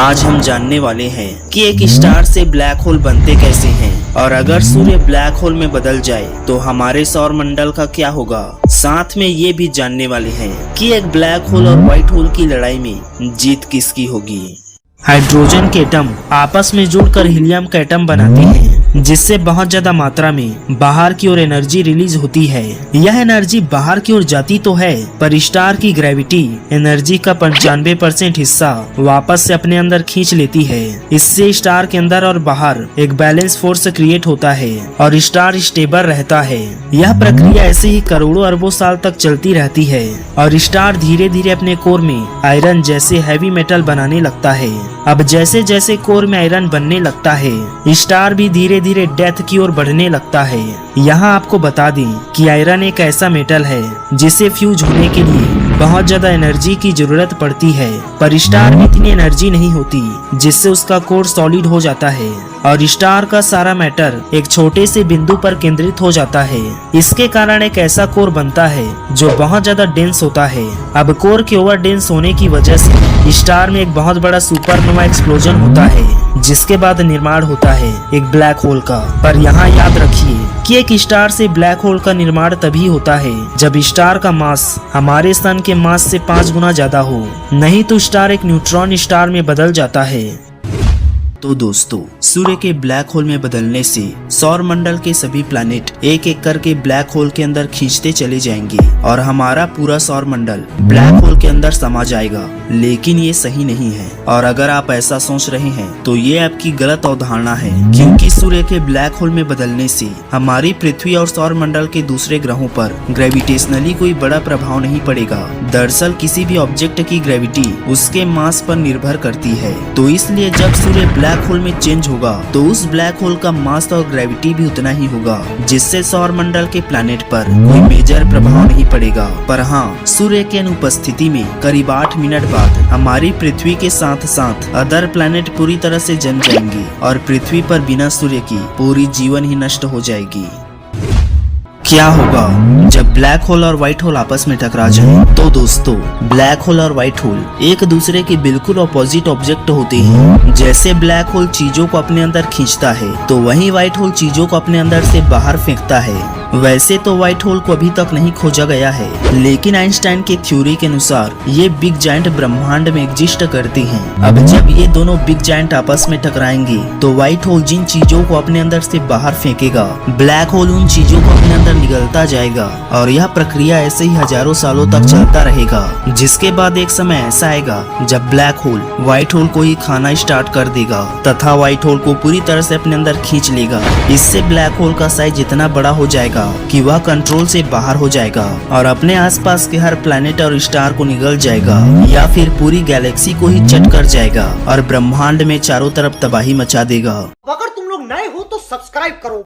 आज हम जानने वाले हैं कि एक स्टार से ब्लैक होल बनते कैसे हैं और अगर सूर्य ब्लैक होल में बदल जाए तो हमारे सौर मंडल का क्या होगा। साथ में ये भी जानने वाले हैं कि एक ब्लैक होल और व्हाइट होल की लड़ाई में जीत किसकी होगी। हाइड्रोजन के एटम आपस में जुड़कर हीलियम का एटम बनाते हैं, जिससे बहुत ज्यादा मात्रा में बाहर की ओर एनर्जी रिलीज होती है। यह एनर्जी बाहर की ओर जाती तो है, पर स्टार की ग्रेविटी एनर्जी का 95% हिस्सा वापस से अपने अंदर खींच लेती है। इससे स्टार के अंदर और बाहर एक बैलेंस फोर्स क्रिएट होता है और स्टार स्टेबल रहता है। यह प्रक्रिया ऐसे ही करोड़ों अरबों साल तक चलती रहती है और स्टार धीरे धीरे अपने कोर में आयरन जैसे हैवी मेटल बनाने लगता है। अब जैसे जैसे कोर में आयरन बनने लगता है, स्टार भी धीरे धीरे डेथ की ओर बढ़ने लगता है। यहाँ आपको बता दें कि आयरन एक ऐसा मेटल है जिसे फ्यूज होने के लिए बहुत ज्यादा एनर्जी की जरूरत पड़ती है, पर स्टार में इतनी एनर्जी नहीं होती, जिससे उसका कोर सॉलिड हो जाता है और स्टार का सारा मैटर एक छोटे से बिंदु पर केंद्रित हो जाता है। इसके कारण एक ऐसा कोर बनता है जो बहुत ज्यादा डेंस होता है। अब कोर के ओवर डेंस होने की वजह से स्टार में एक बहुत बड़ा सुपरनोवा एक्सप्लोजन होता है, जिसके बाद निर्माण होता है एक ब्लैक होल का। पर यहाँ याद रखिए कि एक स्टार से ब्लैक होल का निर्माण तभी होता है जब स्टार का मास हमारे सन के मास से 5 गुना ज्यादा हो, नहीं तो स्टार एक न्यूट्रॉन स्टार में बदल जाता है। तो दोस्तों, सूर्य के ब्लैक होल में बदलने से सौर मंडल के सभी प्लैनेट एक एक करके ब्लैक होल के अंदर खींचते चले जाएंगे और हमारा पूरा सौर मंडल ब्लैक होल के अंदर समा जाएगा। लेकिन ये सही नहीं है, और अगर आप ऐसा सोच रहे हैं तो ये आपकी गलत अवधारणा है, क्योंकि सूर्य के ब्लैक होल में बदलने से हमारी पृथ्वी और सौर मंडल के दूसरे ग्रहों पर ग्रेविटेशनली कोई बड़ा प्रभाव नहीं पड़ेगा। दरअसल किसी भी ऑब्जेक्ट की ग्रेविटी उसके मास पर निर्भर करती है, तो इसलिए जब सूर्य ब्लैक होल में चेंज होगा तो उस ब्लैक होल का मास और ग्रेविटी भी उतना ही होगा, जिससे सौर मंडल के प्लैनेट पर कोई मेजर प्रभाव नहीं पड़ेगा। पर हाँ, सूर्य के अनुपस्थिति में करीब 8 मिनट बाद हमारी पृथ्वी के साथ साथ अदर प्लैनेट पूरी तरह से जम जाएंगे और पृथ्वी पर बिना सूर्य की पूरी जीवन ही नष्ट हो जाएगी। क्या होगा जब ब्लैक होल और व्हाइट होल आपस में टकरा जाएं? तो दोस्तों, ब्लैक होल और व्हाइट होल एक दूसरे के बिल्कुल अपोजिट ऑब्जेक्ट होते हैं। जैसे ब्लैक होल चीजों को अपने अंदर खींचता है, तो वहीं व्हाइट होल चीजों को अपने अंदर से बाहर फेंकता है। वैसे तो व्हाइट होल को अभी तक नहीं खोजा गया है, लेकिन आइंस्टाइन के थ्योरी के अनुसार ये बिग जायंट ब्रह्मांड में एग्जिस्ट करते हैं। अब जब ये दोनों बिग जायंट आपस में टकराएंगे तो व्हाइट होल जिन चीजों को अपने अंदर से बाहर फेंकेगा, ब्लैक होल उन चीजों को अपने अंदर निगलता जाएगा और यह प्रक्रिया ऐसे ही हजारों सालों तक चलता रहेगा, जिसके बाद एक समय ऐसा आएगा जब ब्लैक होल व्हाइट होल को ही खाना स्टार्ट कर देगा तथा व्हाइट होल को पूरी तरह से अपने अंदर खींच लेगा। इससे ब्लैक होल का साइज इतना बड़ा हो जाएगा कि वह कंट्रोल से बाहर हो जाएगा और अपने आसपास के हर प्लैनेट और स्टार को निगल जाएगा, या फिर पूरी गैलेक्सी को ही चट कर जाएगा और ब्रह्मांड में चारों तरफ तबाही मचा देगा। अगर तुम लोग नए हो तो सब्सक्राइब करो,